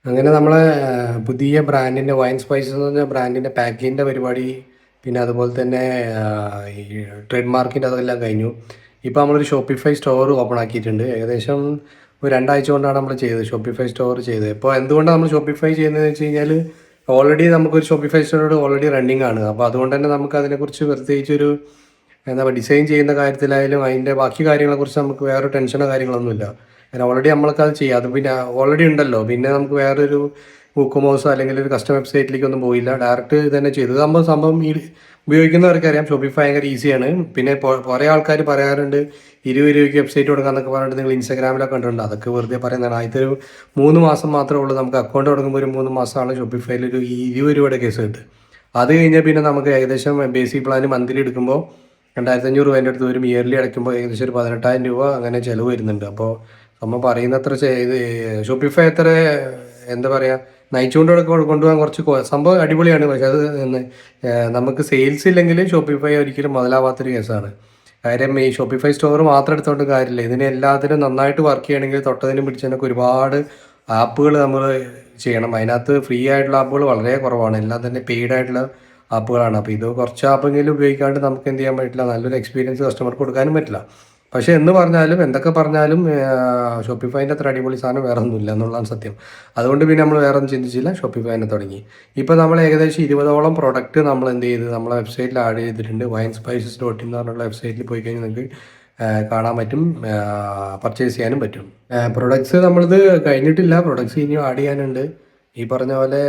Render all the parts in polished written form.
അങ്ങനെ നമ്മളെ പുതിയ ബ്രാൻഡിൻ്റെ വൈൻ സ്പൈസസ് എന്ന് പറഞ്ഞ ബ്രാൻഡിൻ്റെ പാക്കിങ്ങിൻ്റെ പരിപാടി, പിന്നെ അതുപോലെ തന്നെ ഈ ട്രേഡ് മാർക്കിൻ്റെ അതെല്ലാം കഴിഞ്ഞു. ഇപ്പോൾ നമ്മളൊരു ഷോപ്പിഫൈ സ്റ്റോർ ഓപ്പൺ ആക്കിയിട്ടുണ്ട്. ഏകദേശം ഒരു 2 ആഴ്ച കൊണ്ടാണ് നമ്മൾ ചെയ്തത്, ഷോപ്പിഫൈ സ്റ്റോർ ചെയ്തത്. ഇപ്പോൾ എന്തുകൊണ്ടാണ് നമ്മൾ ഷോപ്പിഫൈ ചെയ്യുന്നതെന്ന് വെച്ച് കഴിഞ്ഞാൽ, ഓൾറെഡി നമുക്കൊരു ഷോപ്പിഫൈ സ്റ്റോർ ഓൾറെഡി റണ്ണിങ് ആണ്. അപ്പോൾ അതുകൊണ്ട് തന്നെ നമുക്ക് അതിനെക്കുറിച്ച് പ്രത്യേകിച്ചൊരു എന്താ പറയുക, ഡിസൈൻ ചെയ്യുന്ന കാര്യത്തിലായാലും അതിൻ്റെ ബാക്കി കാര്യങ്ങളെക്കുറിച്ച് നമുക്ക് വേറെ ടെൻഷനോ കാര്യങ്ങളൊന്നുമില്ല. കാരണം ഓൾറെഡി നമ്മൾക്കത് ചെയ്യാം. അത് പിന്നെ ഓൾറെഡി ഉണ്ടല്ലോ, പിന്നെ നമുക്ക് വേറൊരു കുക്കമോസോ അല്ലെങ്കിൽ ഒരു കസ്റ്റം വെബ്സൈറ്റിലേക്കൊന്നും പോയില്ല, ഡയറക്റ്റ് ഇത് തന്നെ ചെയ്തു. ഇതാകുമ്പോൾ സംഭവം ഈ ഉപയോഗിക്കുന്നവർക്കറിയാം ഷോപ്പിഫൈ ഭയങ്കര ഈസിയാണ്. പിന്നെ കുറേ ആൾക്കാർ പറയാറുണ്ട് 20 രൂപയ്ക്ക് വെബ്സൈറ്റ് കൊടുക്കാമെന്നൊക്കെ പറഞ്ഞിട്ട് നിങ്ങൾ ഇൻസ്റ്റാഗ്രാമിലൊക്കെ കണ്ടിട്ടുണ്ട്. അതൊക്കെ വെറുതെ പറയുന്നതാണ്. ആദ്യത്തെ ഒരു 3 മാസം മാത്രമേ ഉള്ളൂ നമുക്ക് അക്കൗണ്ട് തുടങ്ങുമ്പോൾ. ഒരു 3 മാസമാണ് ഷോപ്പിഫൈയിൽ ഒരു 20 രൂപയുടെ കേസ് കിട്ടും. അത് കഴിഞ്ഞാൽ പിന്നെ നമുക്ക് ഏകദേശം ബേസിക് പ്ലാൻ മന്ത്ലി എടുക്കുമ്പോൾ 2500 രൂപേൻ്റെ അടുത്ത് വരും. ഇയർലി അടയ്ക്കുമ്പോൾ ഏകദേശം ഒരു 18,000 രൂപ അങ്ങനെ ചിലവ് വരുന്നുണ്ട്. അപ്പോൾ നമ്മൾ പറയുന്നത്ര ഇത് ഷോപ്പിഫൈ അത്ര എന്താ പറയുക, നയിച്ചുകൊണ്ടൊക്കെ കൊണ്ടുപോകാൻ കുറച്ച് സംഭവം അടിപൊളിയാണ്. പക്ഷെ അത് നമുക്ക് സെയിൽസ് ഇല്ലെങ്കിൽ ഷോപ്പിഫൈ ഒരിക്കലും മുതലാവാത്തൊരു കേസാണ്. കാര്യം ഈ ഷോപ്പിഫൈ സ്റ്റോർ മാത്രം എടുത്തുകൊണ്ട് കാര്യമില്ല. ഇതിന് എല്ലാത്തിനും നന്നായിട്ട് വർക്ക് ചെയ്യണമെങ്കിൽ തൊട്ടതിനും പിടിച്ചതിനൊക്കെ ഒരുപാട് ആപ്പുകൾ നമ്മൾ ചെയ്യണം. അതിനകത്ത് ഫ്രീ ആയിട്ടുള്ള ആപ്പുകൾ വളരെ കുറവാണ്, എല്ലാം തന്നെ പെയ്ഡ് ആയിട്ടുള്ള ആപ്പുകളാണ്. അപ്പോൾ ഇത് കുറച്ച് ആപ്പെങ്കിലും ഉപയോഗിക്കാണ്ട് നമുക്ക് എന്ത് ചെയ്യാൻ പറ്റില്ല, നല്ലൊരു എക്സ്പീരിയൻസ് കസ്റ്റമർക്ക് കൊടുക്കാനും പറ്റില്ല. പക്ഷേ എന്ന് പറഞ്ഞാലും എന്തൊക്കെ പറഞ്ഞാലും ഷോപ്പിഫൈൻ്റെ അത്ര അടിപൊളി സാധനം വേറെ ഒന്നുമില്ല എന്നുള്ളതാണ് സത്യം. അതുകൊണ്ട് പിന്നെ നമ്മൾ വേറെ ഒന്നും ചിന്തിച്ചില്ല, ഷോപ്പിഫൈനെ തുടങ്ങി. ഇപ്പോൾ നമ്മൾ ഏകദേശം 20ഓളം പ്രൊഡക്റ്റ് നമ്മൾ എന്ത് ചെയ്ത് നമ്മളെ വെബ്സൈറ്റിൽ ആഡ് ചെയ്തിട്ടുണ്ട്. winespices.in എന്ന് പറഞ്ഞുള്ള വെബ്സൈറ്റിൽ പോയി കഴിഞ്ഞാൽ നിങ്ങൾക്ക് കാണാൻ പറ്റും, പർച്ചേസ് ചെയ്യാനും പറ്റും. പ്രൊഡക്ട്സ് നമ്മളിത് കഴിഞ്ഞിട്ടില്ല, പ്രൊഡക്ട്സ് ഇനിയും ആഡ് ചെയ്യാനുണ്ട്. ഈ പറഞ്ഞ പോലെ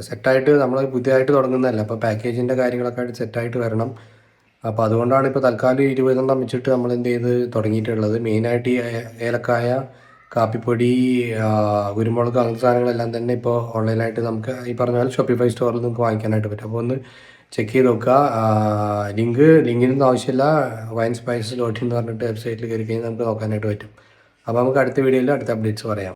സെറ്റായിട്ട് നമ്മൾ പുതിയതായിട്ട് തുടങ്ങുന്നതല്ല, അപ്പോൾ പാക്കേജിൻ്റെ കാര്യങ്ങളൊക്കെ ആയിട്ട് സെറ്റായിട്ട് വരണം. അപ്പോൾ അതുകൊണ്ടാണ് ഇപ്പോൾ തൽക്കാലം 20 വെച്ചിട്ട് നമ്മൾ എന്ത് ചെയ്ത് തുടങ്ങിയിട്ടുള്ളത്. മെയിനായിട്ട് ഈ ഏലക്കായ, കാപ്പിപ്പൊടി, കുരുമുളക്, അങ്ങനത്തെ സാധനങ്ങളെല്ലാം തന്നെ ഇപ്പോൾ ഓൺലൈനായിട്ട് നമുക്ക് ഈ പറഞ്ഞ പോലെ ഷോപ്പിഫൈ സ്റ്റോറിൽ നിങ്ങൾക്ക് വാങ്ങിക്കാനായിട്ട് പറ്റും. അപ്പോൾ ഒന്ന് ചെക്ക് ചെയ്ത് നോക്കുക. ലിങ്കിനൊന്നും ആവശ്യമില്ല. winespices.in എന്ന് പറഞ്ഞിട്ട് വെബ്സൈറ്റിൽ കയറി കഴിഞ്ഞാൽ നമുക്ക് നോക്കാനായിട്ട് പറ്റും. അപ്പോൾ നമുക്ക് അടുത്ത വീഡിയോയിൽ അടുത്ത അപ്ഡേറ്റ്സ് പറയാം.